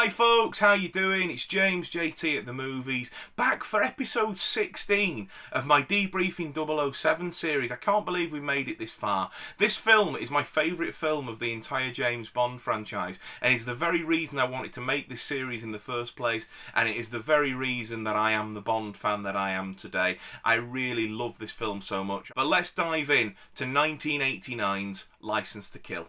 Hi folks, how you doing? It's James JT at the Movies, back for episode 16 of my Debriefing 007 series. I can't believe we made it this far. This film is my favourite film of the entire James Bond franchise, and it's the very reason I wanted to make this series in the first place, and it is the very reason that I am the Bond fan that I am today. I really love this film so much. But let's dive in to 1989's Licence to Kill.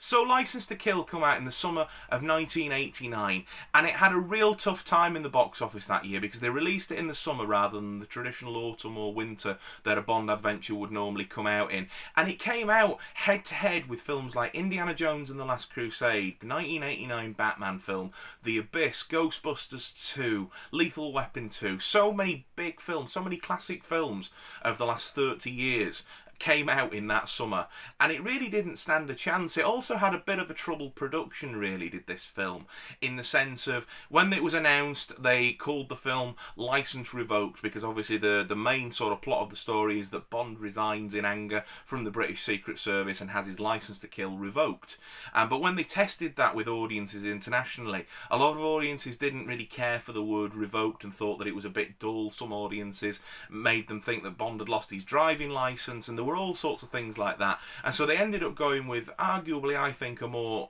So Licence to Kill come out in the summer of 1989, and it had a real tough time in the box office that year because they released it in the summer rather than the traditional autumn or winter that a Bond adventure would normally come out in. And it came out head to head with films like Indiana Jones and the Last Crusade, the 1989 Batman film, The Abyss, Ghostbusters 2, Lethal Weapon 2, so many big films, so many classic films of the last 30 years came out in that summer, and it really didn't stand a chance. It also had a bit of a troubled production, really, did this film, in the sense of when it was announced they called the film Licence Revoked, because obviously the main sort of plot of the story is that Bond resigns in anger from the British Secret Service and has his licence to kill revoked. But when they tested that with audiences internationally, a lot of audiences didn't really care for the word revoked and thought that it was a bit dull. Some audiences made them think that Bond had lost his driving licence, and there were all sorts of things like that. And so they ended up going with, arguably, I think, a more,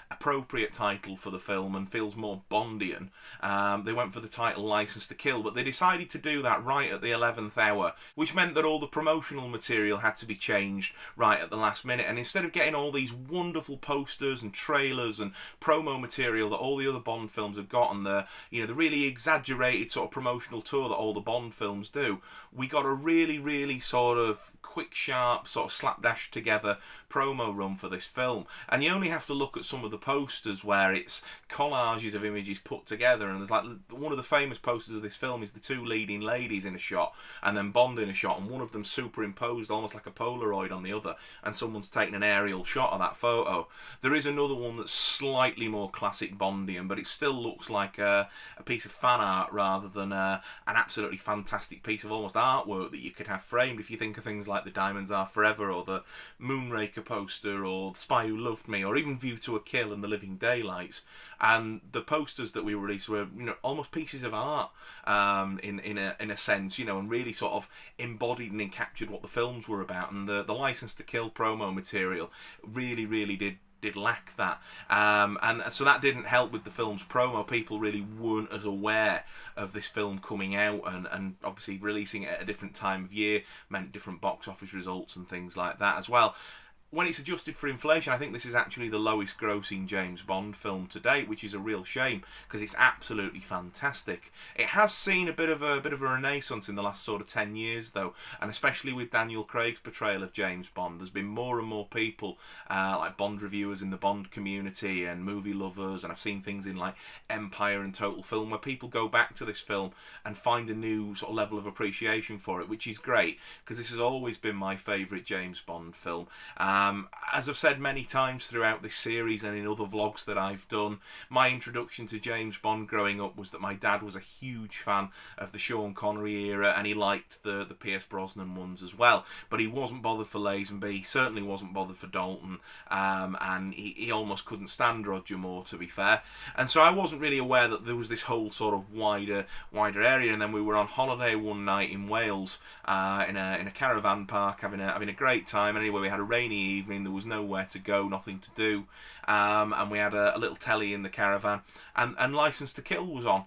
appropriate title for the film and feels more Bondian. They went for the title Licence to Kill, but they decided to do that right at the 11th hour, which meant that all the promotional material had to be changed right at the last minute. And instead of getting all these wonderful posters and trailers and promo material that all the other Bond films have got, and the really exaggerated sort of promotional tour that all the Bond films do, we got a really, really sort of quick, sharp, sort of slapdash together promo run for this film. And you only have to look at some of the posters where it's collages of images put together, and there's like one of the famous posters of this film is the two leading ladies in a shot and then Bond in a shot, and one of them superimposed almost like a Polaroid on the other, and someone's taken an aerial shot of that photo. There is another one that's slightly more classic Bondian, but it still looks like a piece of fan art rather than an absolutely fantastic piece of almost artwork that you could have framed. If you think of things like The Diamonds Are Forever, or the Moonraker poster, or The Spy Who Loved Me, or even View to a Kill and The Living Daylights, and the posters that we released were almost pieces of art in a sense, and really sort of embodied and captured what the films were about. And the Licence to Kill promo material really did lack that, and so that didn't help with the film's promo. People really weren't as aware of this film coming out, and obviously releasing it at a different time of year meant different box office results and things like that as well. When it's adjusted for inflation, I think this is actually the lowest grossing James Bond film to date, which is a real shame because it's absolutely fantastic. It has seen a bit of a renaissance in the last sort of 10 years though, and especially with Daniel Craig's portrayal of James Bond, there's been more and more people like Bond reviewers in the Bond community and movie lovers, and I've seen things in like Empire and Total Film where people go back to this film and find a new sort of level of appreciation for it, which is great because this has always been my favourite James Bond film. As I've said many times throughout this series and in other vlogs that I've done, my introduction to James Bond growing up was that my dad was a huge fan of the Sean Connery era, and he liked the Pierce Brosnan ones as well, but he wasn't bothered for Lazenby, he certainly wasn't bothered for Dalton, and he almost couldn't stand Roger Moore, to be fair. And so I wasn't really aware that there was this whole sort of wider area. And then we were on holiday one night in Wales in a caravan park having a great time. And anyway, we had a rainy evening, there was nowhere to go, nothing to do, and we had a little telly in the caravan, and Licence to Kill was on,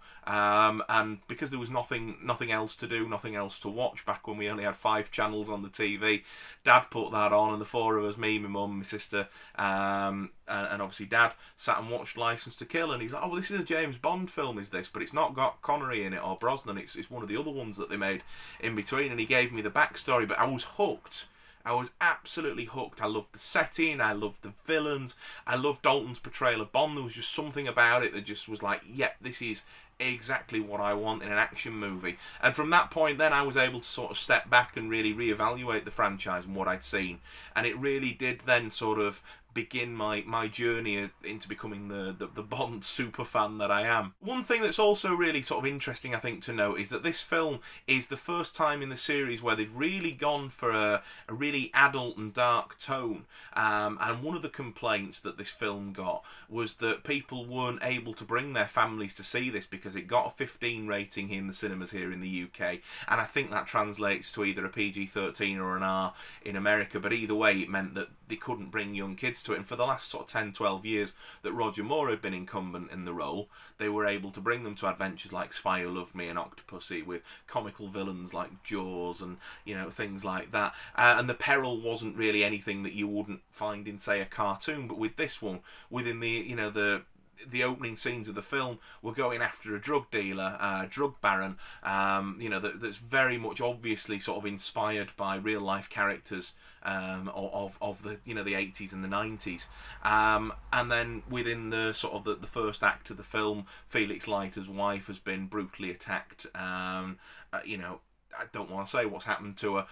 and because there was nothing else to do, nothing else to watch back when we only had 5 channels on the TV, Dad put that on, and the 4 of us, me, my mum, my sister, and obviously Dad, sat and watched Licence to Kill, and he's like, oh, well, this is a James Bond film, is this? But it's not got Connery in it or Brosnan, it's one of the other ones that they made in between. And he gave me the backstory, but I was hooked. I was absolutely hooked. I loved the setting, I loved the villains, I loved Dalton's portrayal of Bond. There was just something about it that just was like, yep, this is exactly what I want in an action movie. And from that point then I was able to sort of step back and really reevaluate the franchise and what I'd seen, and it really did then sort of begin my journey into becoming the Bond super fan that I am. One thing that's also really sort of interesting, I think, to note is that this film is the first time in the series where they've really gone for a really adult and dark tone. And one of the complaints that this film got was that people weren't able to bring their families to see this because it got a 15 rating here in the cinemas here in the UK, and I think that translates to either a PG-13 or an R in America, but either way it meant that they couldn't bring young kids to it. And for the last sort of 10-12 years that Roger Moore had been incumbent in the role, they were able to bring them to adventures like Spy Who Loved Me and Octopussy, with comical villains like Jaws and, you know, things like that. And the peril wasn't really anything that you wouldn't find in, say, a cartoon. But with this one, within the opening scenes of the film, we're going after a drug dealer, drug baron, that's very much obviously sort of inspired by real life characters of the the 80s and the 90s, and then within the sort of the first act of the film, Felix Leiter's wife has been brutally attacked. I don't want to say what's happened to her,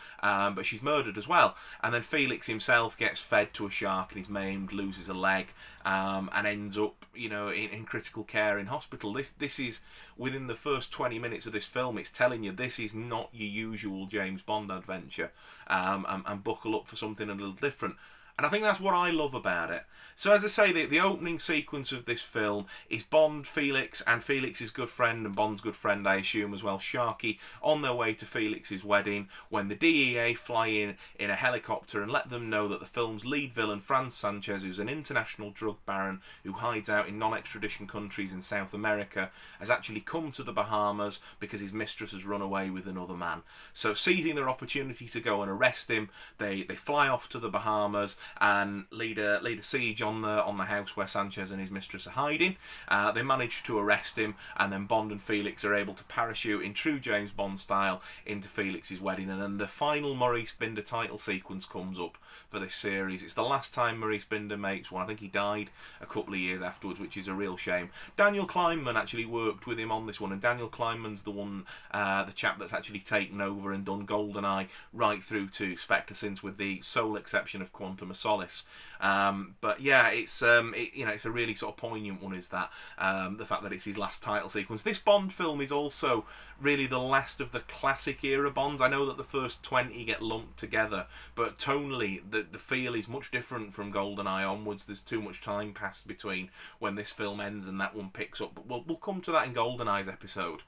but she's murdered as well. And then Felix himself gets fed to a shark and he's maimed, loses a leg, and ends up, in critical care in hospital. This is, within the first 20 minutes of this film, it's telling you this is not your usual James Bond adventure, and buckle up for something a little different. And I think that's what I love about it. So as I say, the opening sequence of this film is Bond, Felix, and Felix's good friend, and Bond's good friend, I assume as well, Sharky, on their way to Felix's wedding, when the DEA fly in a helicopter and let them know that the film's lead villain, Franz Sanchez, who's an international drug baron who hides out in non-extradition countries in South America, has actually come to the Bahamas because his mistress has run away with another man. So seizing their opportunity to go and arrest him, they fly off to the Bahamas and lead a siege on the house where Sanchez and his mistress are hiding. They manage to arrest him, and then Bond and Felix are able to parachute in true James Bond style into Felix's wedding, and then the final Maurice Binder title sequence comes up for this series. It's the last time Maurice Binder makes one. I think he died a couple of years afterwards, which is a real shame. Daniel Kleinman actually worked with him on this one, and Daniel Kleinman's the chap that's actually taken over and done GoldenEye right through to Spectre since, with the sole exception of Quantum of Solace. But yeah, it's it's a really sort of poignant one, is that the fact that it's his last title sequence. This Bond film is also really the last of the classic era Bonds. I know that the first 20 get lumped together, but tonally the feel is much different from GoldenEye onwards. There's too much time passed between when this film ends and that one picks up, but we'll come to that in GoldenEye's episode.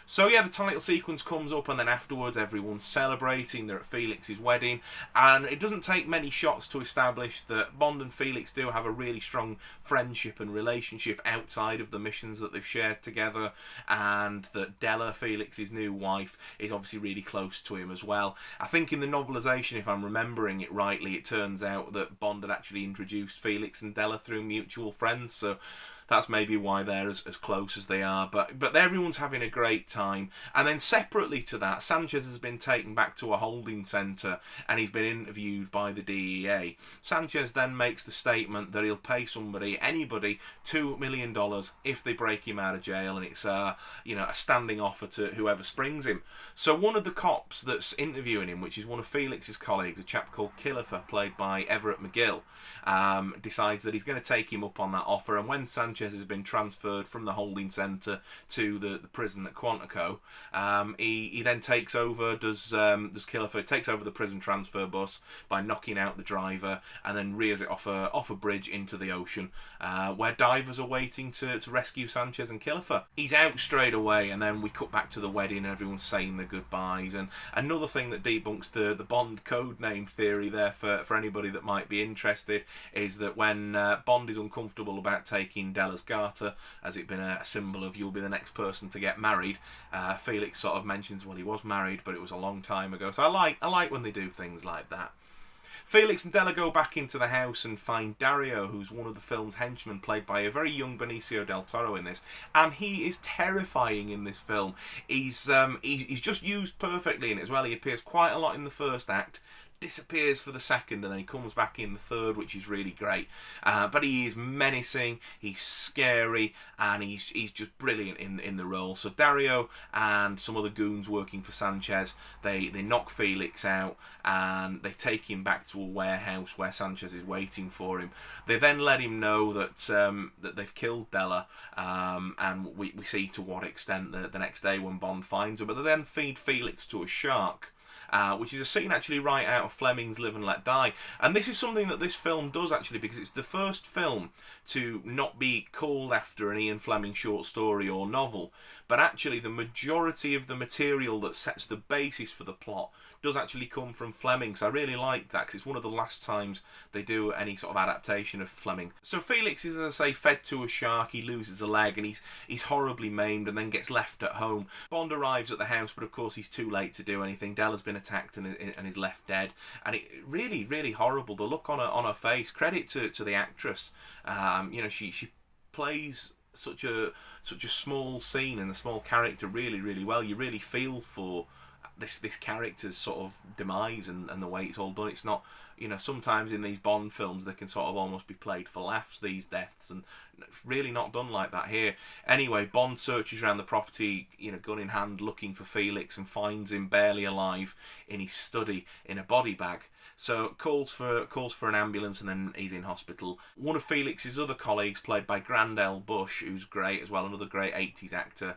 So yeah, the title sequence comes up, and then afterwards everyone's celebrating. They're at Felix's wedding, and it doesn't take many shots to establish that Bond and Felix do have a really strong friendship and relationship outside of the missions that they've shared together, and that Della, Felix's new wife, is obviously really close to him as well. I think in the novelisation, if I'm remembering it rightly, it turns out that Bond had actually introduced Felix and Della through mutual friends, so that's maybe why they're as close as they are. But everyone's having a great time. And then separately to that, Sanchez has been taken back to a holding centre and he's been interviewed by the DEA. Sanchez then makes the statement that he'll pay anybody, $2 million if they break him out of jail, and it's a standing offer to whoever springs him. So one of the cops that's interviewing him, which is one of Felix's colleagues, a chap called Killifer, played by Everett McGill, decides that he's going to take him up on that offer. And when Sanchez has been transferred from the holding centre to the prison at Quantico, he then takes over, does Killifer takes over the prison transfer bus by knocking out the driver, and then rears it off a bridge into the ocean, where divers are waiting to rescue Sanchez and Killifer. He's out straight away, and then we cut back to the wedding and everyone's saying their goodbyes. And another thing that debunks the Bond code name theory there for anybody that might be interested is that when Bond is uncomfortable about taking Della's garter, as it been a symbol of you'll be the next person to get married, Felix sort of mentions, well, he was married, but it was a long time ago. So I like when they do things like that. Felix and Della go back into the house and find Dario, who's one of the film's henchmen, played by a very young Benicio del Toro in this, and he is terrifying in this film. He's just used perfectly in it as well. He appears quite a lot in the first act, disappears for the second, and then he comes back in the third, which is really great. But he is menacing, he's scary, and he's just brilliant in the role. So Dario and some other goons working for Sanchez, they knock Felix out, and they take him back to a warehouse where Sanchez is waiting for him. They then let him know that that they've killed Della, and we see to what extent the next day when Bond finds her. But they then feed Felix to a shark, which is a scene actually right out of Fleming's Live and Let Die. And this is something that this film does actually, because it's the first film to not be called after an Ian Fleming short story or novel, but actually the majority of the material that sets the basis for the plot does actually come from Fleming. So I really like that, because it's one of the last times they do any sort of adaptation of Fleming. So Felix is, as I say, fed to a shark. He loses a leg, and he's horribly maimed and then gets left at home. Bond arrives at the house, but of course he's too late to do anything. Della's been attacked and is left dead, and it really, really horrible. The look on her face. Credit to the actress. She plays such a small scene and a small character really, really well. You really feel for this character's sort of demise and the way it's all done. It's not, sometimes in these Bond films they can sort of almost be played for laughs, these deaths, and it's really not done like that here. Anyway, Bond searches around the property, gun in hand, looking for Felix, and finds him barely alive in his study in a body bag. So calls for an ambulance, and then he's in hospital. One of Felix's other colleagues, played by Grandel Bush, who's great as well, another great 80s actor,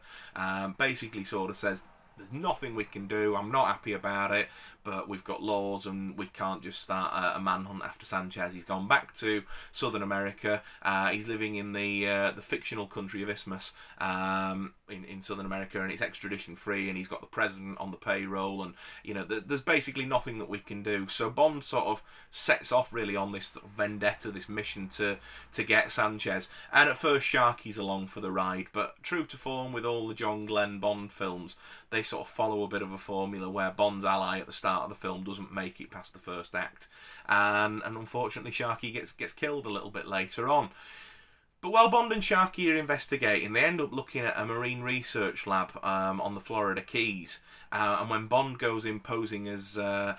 basically sort of says, there's nothing we can do, I'm not happy about it, but we've got laws and we can't just start a manhunt after Sanchez. He's gone back to Southern America. He's living in the fictional country of Isthmus in Southern America, and it's extradition free, and he's got the president on the payroll, and there's basically nothing that we can do. So Bond sort of sets off really on this sort of vendetta, this mission to get Sanchez. And at first Sharky's along for the ride, but true to form with all the John Glenn Bond films, they sort of follow a bit of a formula where Bond's ally at the start of the film doesn't make it past the first act, and unfortunately Sharky gets killed a little bit later on. But while Bond and Sharky are investigating, they end up looking at a marine research lab on the Florida Keys. And when Bond goes in posing as a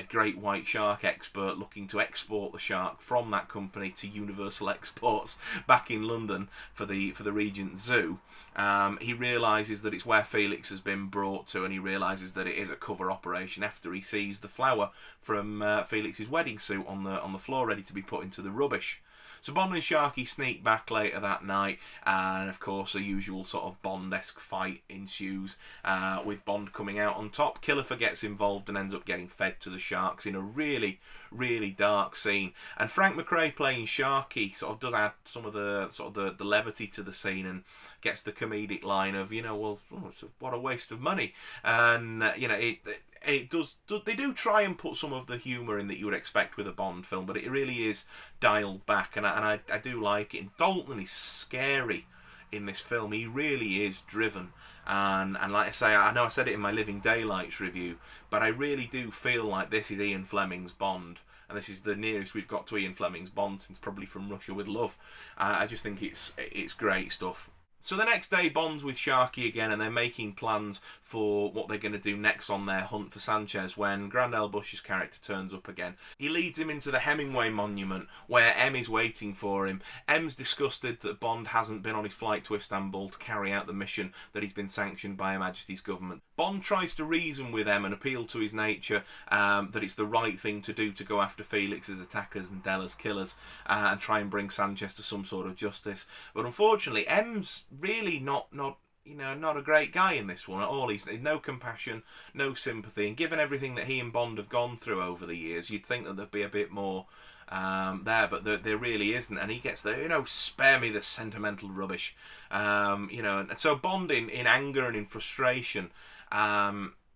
great white shark expert looking to export the shark from that company to Universal Exports back in London for the Regent Zoo, he realises that it's where Felix has been brought to, and he realises that it is a cover operation after he sees the flower from Felix's wedding suit on the floor ready to be put into the rubbish. So Bond and Sharky sneak back later that night, and of course a usual sort of Bond-esque fight ensues, with Bond coming out on top. Killefer gets involved and ends up getting fed to the sharks in a really, really dark scene. And Frank McRae playing Sharky sort of does add some of the levity to the scene, and gets the comedic line of, what a waste of money. And it does. They do try and put some of the humour in that you would expect with a Bond film, but it really is dialed back, and I do like it. And Dalton is scary in this film. He really is driven, and like I say, I know I said it in my Living Daylights review, but I really do feel like this is Ian Fleming's Bond, and this is the nearest we've got to Ian Fleming's Bond since probably From Russia with Love. I just think it's great stuff. So the next day, Bond's with Sharky again, and they're making plans for what they're going to do next on their hunt for Sanchez when Grandel Bush's character turns up again. He leads him into the Hemingway Monument, where M is waiting for him. M's disgusted that Bond hasn't been on his flight to Istanbul to carry out the mission that he's been sanctioned by Her Majesty's government. Bond tries to reason with M and appeal to his nature, that it's the right thing to do to go after Felix's attackers and Della's killers, and try and bring Sanchez to some sort of justice. But unfortunately, M's really not a great guy in this one at all. He's no compassion, no sympathy, and given everything that he and Bond have gone through over the years, you'd think that there'd be a bit more there, but there really isn't. And he gets the spare me the sentimental rubbish, and so Bond in anger and in frustration.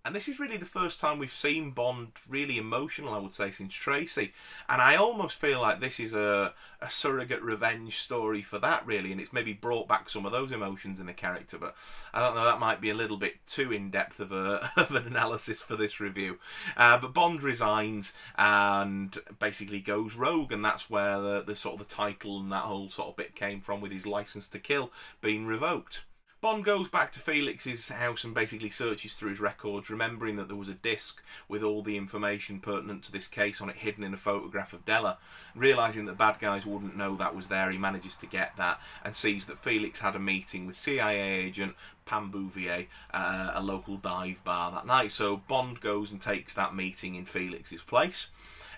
And this is really the first time we've seen Bond really emotional, I would say, since Tracy. And I almost feel like this is a surrogate revenge story for that, really. And it's maybe brought back some of those emotions in the character. But I don't know, that might be a little bit too in-depth of an analysis for this review. But Bond resigns and basically goes rogue. And that's where the sort of the title and that whole sort of bit came from, with his license to kill being revoked. Bond goes back to Felix's house and basically searches through his records, remembering that there was a disc with all the information pertinent to this case on it hidden in a photograph of Della. Realising that bad guys wouldn't know that was there, he manages to get that and sees that Felix had a meeting with CIA agent Pam Bouvier at a local dive bar that night. So Bond goes and takes that meeting in Felix's place.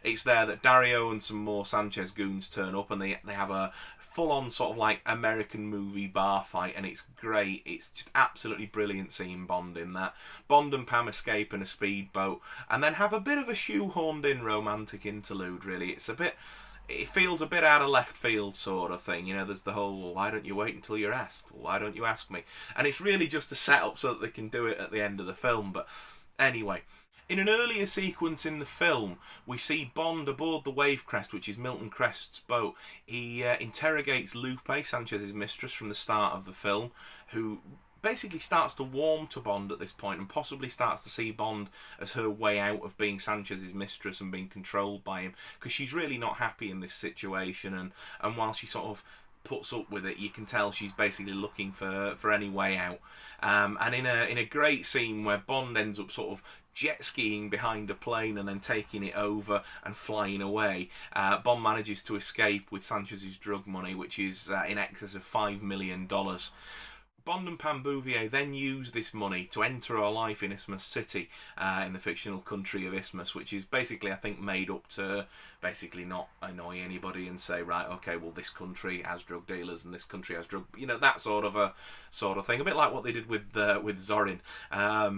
It's there that Dario and some more Sanchez goons turn up, and they have a full-on sort of like American movie bar fight, and it's great. It's just absolutely brilliant seeing Bond in that. Bond and Pam escape in a speedboat, and then have a bit of a shoehorned-in romantic interlude, really. It feels a bit out of left field sort of thing. You know, there's the whole, well, why don't you wait until you're asked? Well, why don't you ask me? And it's really just a setup so that they can do it at the end of the film. But anyway, in an earlier sequence in the film, we see Bond aboard the Wave Crest, which is Milton Crest's boat. He interrogates Lupe, Sanchez's mistress, from the start of the film, who basically starts to warm to Bond at this point and possibly starts to see Bond as her way out of being Sanchez's mistress and being controlled by him, because she's really not happy in this situation, and while she sort of puts up with it, you can tell she's basically looking for any way out. And in a great scene where Bond ends up sort of jet skiing behind a plane and then taking it over and flying away, Bond manages to escape with Sanchez's drug money, which is in excess of $5 million. Bond and Pam Bouvier then use this money to enter her life in Isthmus City, in the fictional country of Isthmus, which is basically, I think, made up to basically not annoy anybody and say, right, okay, well, this country has drug dealers and this country has drug, that sort of thing. A bit like what they did with Zorin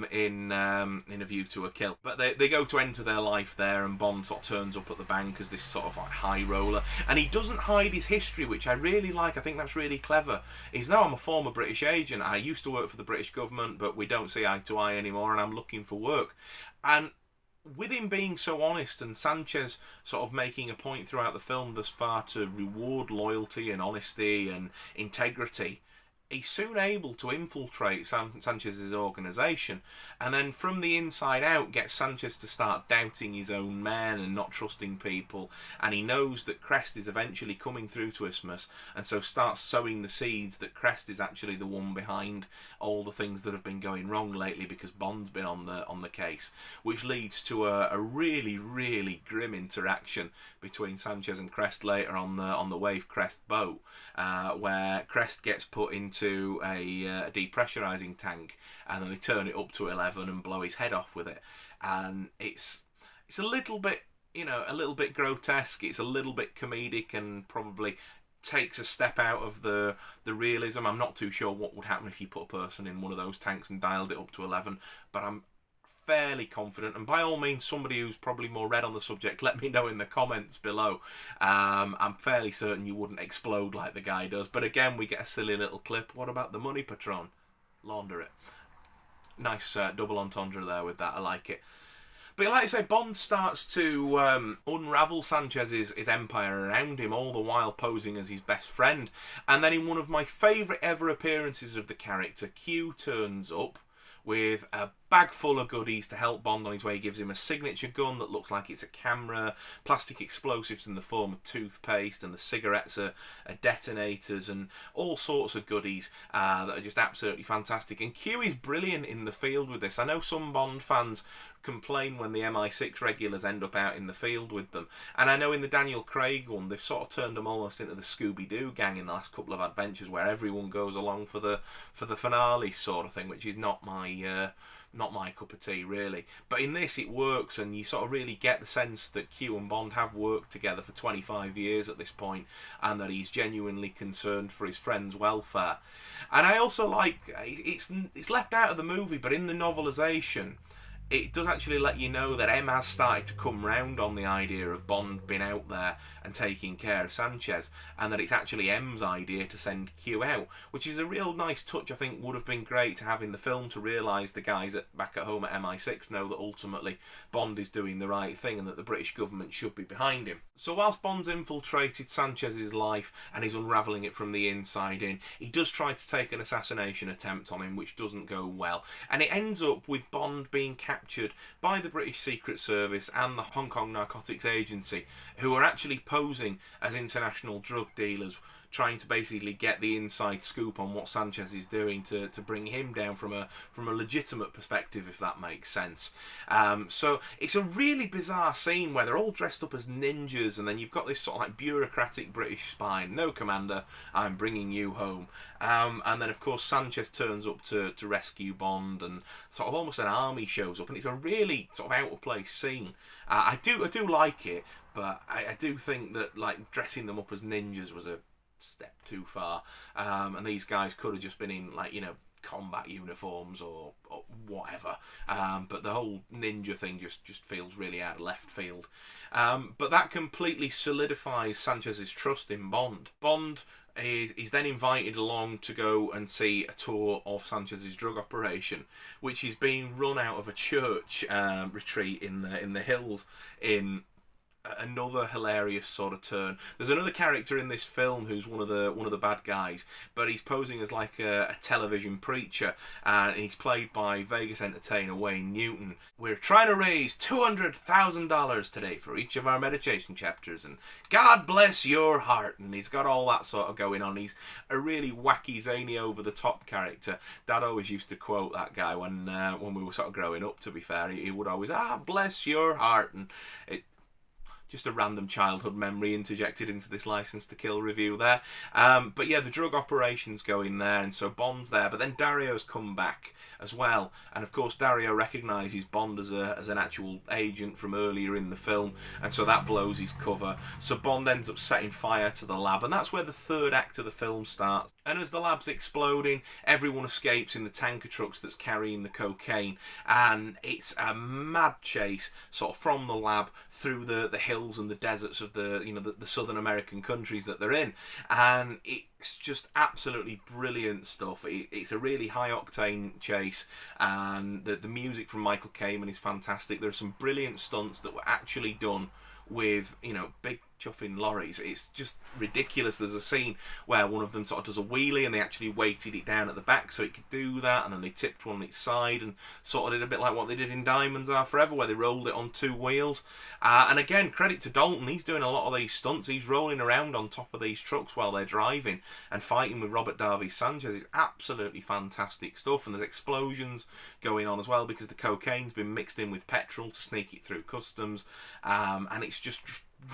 in A View to a Kill. But they go to enter their life there, and Bond sort of turns up at the bank as this sort of like high roller, and he doesn't hide his history, which I really like. I think that's really clever. He's now, I'm a former British agent. I used to work for the British government, but we don't see eye to eye anymore, and I'm looking for work. And with him being so honest, and Sanchez sort of making a point throughout the film thus far to reward loyalty and honesty and integrity, he's soon able to infiltrate Sanchez's organisation, and then from the inside out gets Sanchez to start doubting his own men and not trusting people, and he knows that Crest is eventually coming through to Isthmus, and so starts sowing the seeds that Crest is actually the one behind all the things that have been going wrong lately, because Bond's been on the case, which leads to a really, really grim interaction between Sanchez and Crest later on the Wave Crest boat, where Crest gets put into a depressurizing tank, and then they turn it up to 11 and blow his head off with it. And it's a little bit, a little bit grotesque. It's a little bit comedic, and probably takes a step out of the realism. I'm not too sure what would happen if you put a person in one of those tanks and dialed it up to 11, but I'm fairly confident, and by all means, somebody who's probably more read on the subject, let me know in the comments below. I'm fairly certain you wouldn't explode like the guy does, but again, we get a silly little clip. What about the money, Patron? Launder it. Nice double entendre there with that, I like it. But like I say, Bond starts to unravel Sanchez's empire around him, all the while posing as his best friend. And then in one of my favourite ever appearances of the character, Q turns up with a bag full of goodies to help Bond on his way. He gives him a signature gun that looks like it's a camera, plastic explosives in the form of toothpaste, and the cigarettes are detonators, and all sorts of goodies that are just absolutely fantastic. And Q is brilliant in the field with this. I know some Bond fans complain when the MI6 regulars end up out in the field with them, and I know in the Daniel Craig one they've sort of turned them almost into the Scooby-Doo gang in the last couple of adventures, where everyone goes along for the finale sort of thing, which is not my cup of tea, really. But in this, it works, and you sort of really get the sense that Q and Bond have worked together for 25 years at this point, and that he's genuinely concerned for his friend's welfare. And I also like, it's left out of the movie, but in the novelisation, it does actually let you know that M has started to come round on the idea of Bond being out there and taking care of Sanchez, and that it's actually M's idea to send Q out, which is a real nice touch. I think would have been great to have in the film, to realise the guys back at home at MI6 know that ultimately Bond is doing the right thing and that the British government should be behind him. So whilst Bond's infiltrated Sanchez's life and is unravelling it from the inside in, he does try to take an assassination attempt on him, which doesn't go well, and it ends up with Bond being captured by the British Secret Service and the Hong Kong Narcotics Agency, who are actually posing as international drug dealers, trying to basically get the inside scoop on what Sanchez is doing to bring him down from a legitimate perspective, if that makes sense. So it's a really bizarre scene where they're all dressed up as ninjas, and then you've got this sort of like bureaucratic British spine. No, Commander, I'm bringing you home. And then of course Sanchez turns up to rescue Bond, and sort of almost an army shows up, and it's a really sort of out of place scene. I do like it, but I do think that like dressing them up as ninjas was a step too far, and these guys could have just been in like, you know, combat uniforms or whatever, but the whole ninja thing just feels really out of left field. But that completely solidifies Sanchez's trust in Bond. Bond is then invited along to go and see a tour of Sanchez's drug operation, which is being run out of a church retreat in the hills in another hilarious sort of turn. There's another character in this film who's one of the bad guys, but he's posing as like a television preacher, and he's played by Vegas entertainer Wayne Newton. We're trying to raise $200,000 today for each of our meditation chapters, and God bless your heart. And he's got all that sort of going on. He's a really wacky, zany, over the top character. Dad always used to quote that guy when we were sort of growing up. To be fair, he would always bless your heart, and just a random childhood memory interjected into this License to Kill review there. But yeah, the drug operation's going there, and so Bond's there. But then Dario's come back as well, and of course Dario recognises Bond as an actual agent from earlier in the film, and so that blows his cover. So Bond ends up setting fire to the lab, and that's where the third act of the film starts. And as the lab's exploding, everyone escapes in the tanker trucks that's carrying the cocaine, and it's a mad chase sort of from the lab through the hills and the deserts of the southern American countries that they're in, and it's just absolutely brilliant stuff. It's a really high octane chase, and the music from Michael Kamen is fantastic. There's some brilliant stunts that were actually done with, you know, big chuffing lorries. It's just ridiculous. There's a scene where one of them sort of does a wheelie, and they actually weighted it down at the back so it could do that, and then they tipped one on its side and sort of did a bit like what they did in Diamonds Are Forever, where they rolled it on two wheels. And again, credit to Dalton, he's doing a lot of these stunts. He's rolling around on top of these trucks while they're driving and fighting with Robert Davi Sanchez. It's absolutely fantastic stuff, and there's explosions going on as well because the cocaine's been mixed in with petrol to sneak it through customs, and it's just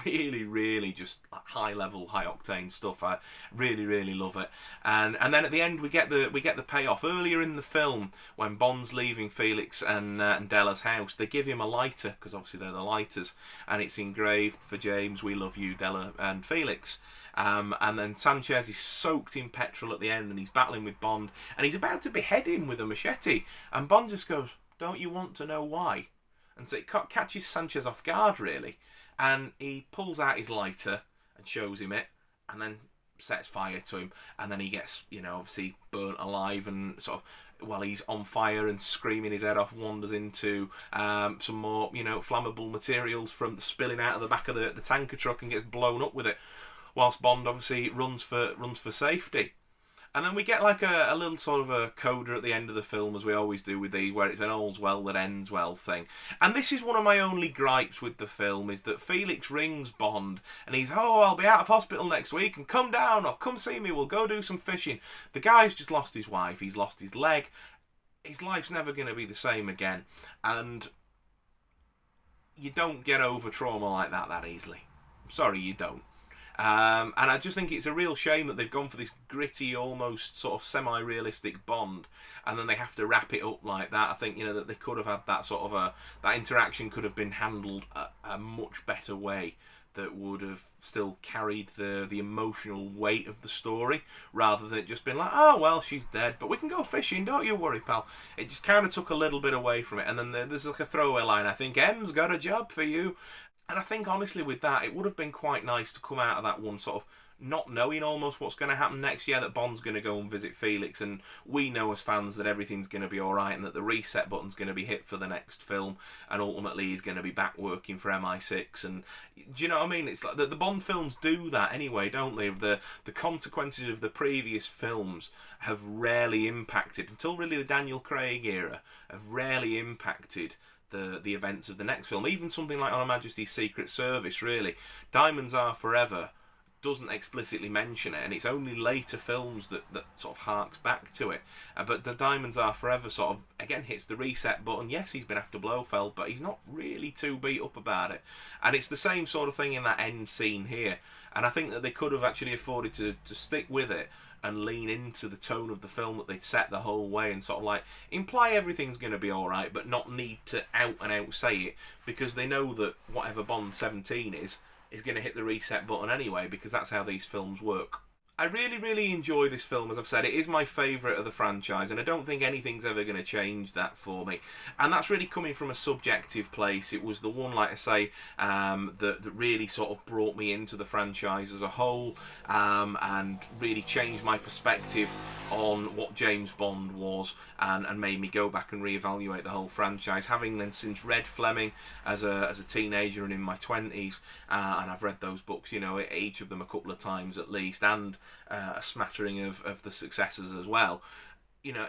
really just high level, high octane stuff. I really love it. And then at the end we get the payoff. Earlier in the film, when Bond's leaving Felix and Della's house, they give him a lighter, because obviously they're the lighters, and it's engraved, "For James, we love you, Della and Felix." And then Sanchez is soaked in petrol at the end, and he's battling with Bond, and he's about to behead him with a machete, and Bond just goes, "Don't you want to know why?" And so it catches Sanchez off guard, really. And he pulls out his lighter and shows him it, and then sets fire to him, and then he gets, you know, obviously burnt alive, and sort of, while he's on fire and screaming his head off, wanders into some more, you know, flammable materials from spilling out of the back of the tanker truck and gets blown up with it, whilst Bond obviously runs for safety. And then we get like a little sort of a coda at the end of the film, as we always do with these, where it's an all's well that ends well thing. And this is one of my only gripes with the film, is that Felix rings Bond, and he's, I'll be out of hospital next week, and come down, or come see me, we'll go do some fishing. The guy's just lost his wife, he's lost his leg, his life's never going to be the same again. And you don't get over trauma like that easily. I'm sorry, you don't. And I just think it's a real shame that they've gone for this gritty, almost sort of semi-realistic Bond, and then they have to wrap it up like that. I think, you know, that they could have had that sort of that interaction could have been handled a much better way, that would have still carried the emotional weight of the story, rather than it just been like, oh well, she's dead, but we can go fishing, don't you worry, pal. It just kind of took a little bit away from it, and then there's like a throwaway line, I think, "M's got a job for you." And I think, honestly, with that, it would have been quite nice to come out of that one sort of not knowing almost what's going to happen next year, that Bond's going to go and visit Felix, and we know as fans that everything's going to be alright, and that the reset button's going to be hit for the next film, and ultimately he's going to be back working for MI6. And do you know what I mean? It's like the Bond films do that anyway, don't they? The consequences of the previous films have rarely impacted, until really the Daniel Craig era, have rarely impacted the events of the next film. Even something like On Her Majesty's Secret Service, really. Diamonds Are Forever doesn't explicitly mention it, and it's only later films that sort of harks back to it. But The Diamonds Are Forever sort of, again, hits the reset button. Yes, he's been after Blofeld, but he's not really too beat up about it. And it's the same sort of thing in that end scene here. And I think that they could have actually afforded to stick with it and lean into the tone of the film that they'd set the whole way, and sort of like imply everything's going to be alright, but not need to out and out say it, because they know that whatever Bond 17 is going to hit the reset button anyway, because that's how these films work. I really, really enjoy this film. As I've said, it is my favourite of the franchise, and I don't think anything's ever going to change that for me. And that's really coming from a subjective place. It was the one, like I say, that really sort of brought me into the franchise as a whole, and really changed my perspective on what James Bond was, and made me go back and reevaluate the whole franchise. Having then since read Fleming as a teenager and in my 20s, and I've read those books, you know, each of them a couple of times at least, and a smattering of the successors as well. You know,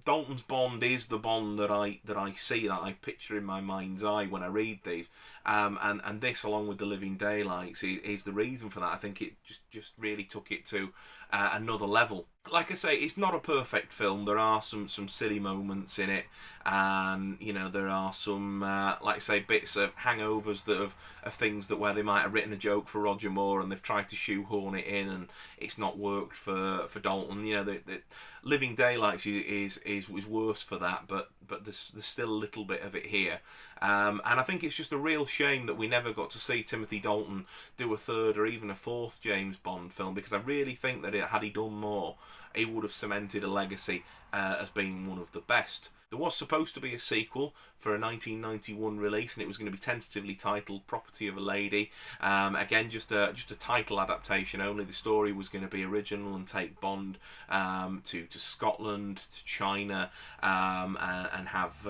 Dalton's Bond is the Bond that I see, that I picture in my mind's eye when I read these, and this, along with The Living Daylights, is the reason for that. I think it just really took it to another level. Like I say, it's not a perfect film. There are some silly moments in it, and you know, there are some like I say, bits of hangovers that of things that where they might have written a joke for Roger Moore and they've tried to shoehorn it in, and it's not worked for Dalton. You know, the Living Daylights is worse for that, but there's still a little bit of it here. And I think it's just a real shame that we never got to see Timothy Dalton do a third or even a fourth James Bond film, because I really think that had he done more, he would have cemented a legacy as being one of the best. There was supposed to be a sequel for a 1991 release, and it was going to be tentatively titled Property of a Lady. Again, just a title adaptation only. The story was going to be original and take Bond to Scotland, to China, and have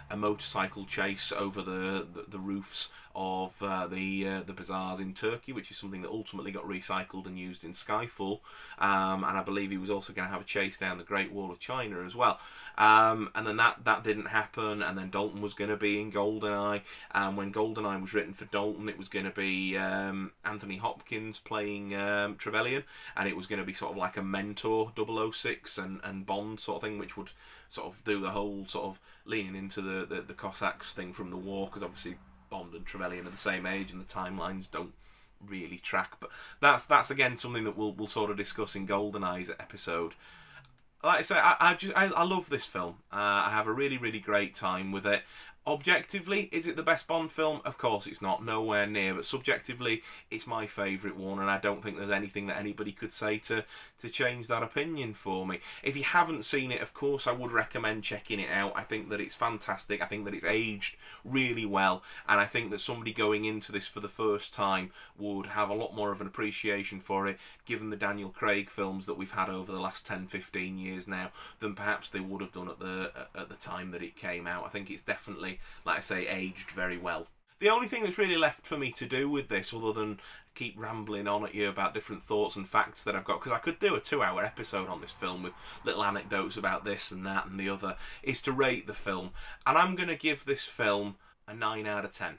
a motorcycle chase over the roofs of the bazaars in Turkey, which is something that ultimately got recycled and used in Skyfall. And I believe he was also going to have a chase down the Great Wall of China as well. And then that didn't happen, and then Dalton was going to be in GoldenEye, and when GoldenEye was written for Dalton, it was going to be Anthony Hopkins playing Trevelyan, and it was going to be sort of like a mentor 006 and Bond sort of thing, which would sort of do the whole sort of leaning into the Cossacks thing from the war, because obviously Bond and Trevelyan are the same age and the timelines don't really track. But that's again something that we'll sort of discuss in GoldenEye's episode. Like I say, I love this film. I have a really, really great time with it. Objectively, is it the best Bond film? Of course it's not, nowhere near, but subjectively, it's my favourite one, and I don't think there's anything that anybody could say to change that opinion for me. If you haven't seen it, of course, I would recommend checking it out. I think that it's fantastic. I think that it's aged really well, and I think that somebody going into this for the first time would have a lot more of an appreciation for it, given the Daniel Craig films that we've had over the last 10-15 years now, than perhaps they would have done at the time that it came out. I think it's definitely, like I say, aged very well. The only thing that's really left for me to do with this, other than keep rambling on at you about different thoughts and facts that I've got, because I could do a 2-hour episode on this film with little anecdotes about this and that and the other, is to rate the film. And I'm going to give this film a 9 out of 10.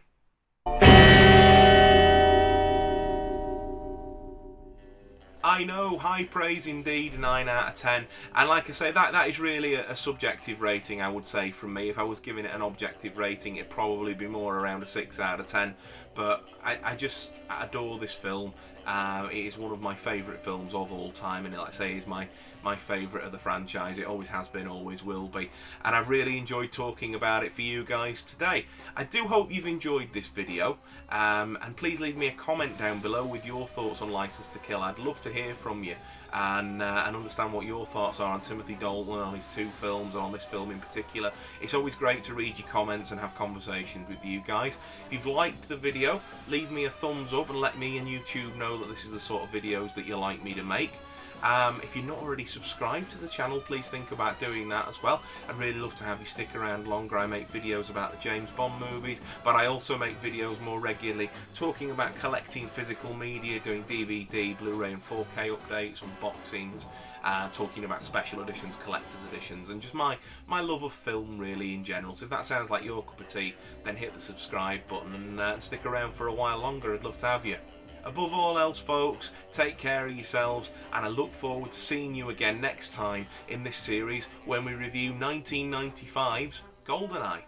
I know, high praise indeed, 9 out of 10. And like I say, that is really a subjective rating, I would say, from me. If I was giving it an objective rating, it'd probably be more around a 6 out of 10. But I just adore this film. It is one of my favourite films of all time, and like I say, is my favourite of the franchise. It always has been, always will be, and I've really enjoyed talking about it for you guys today. I do hope you've enjoyed this video, and please leave me a comment down below with your thoughts on Licence to Kill. I'd love to hear from you and understand what your thoughts are on Timothy Dalton, on his 2 films, and on this film in particular. It's always great to read your comments and have conversations with you guys. If you've liked the video, leave me a thumbs up and let me and YouTube know that this is the sort of videos that you like me to make. If you're not already subscribed to the channel, please think about doing that as well. I'd really love to have you stick around longer. I make videos about the James Bond movies, but I also make videos more regularly talking about collecting physical media, doing DVD, Blu-ray and 4K updates, unboxings, talking about special editions, collector's editions, and just my love of film really in general. So if that sounds like your cup of tea, then hit the subscribe button and stick around for a while longer. I'd love to have you. Above all else, folks, take care of yourselves, and I look forward to seeing you again next time in this series when we review 1995's GoldenEye.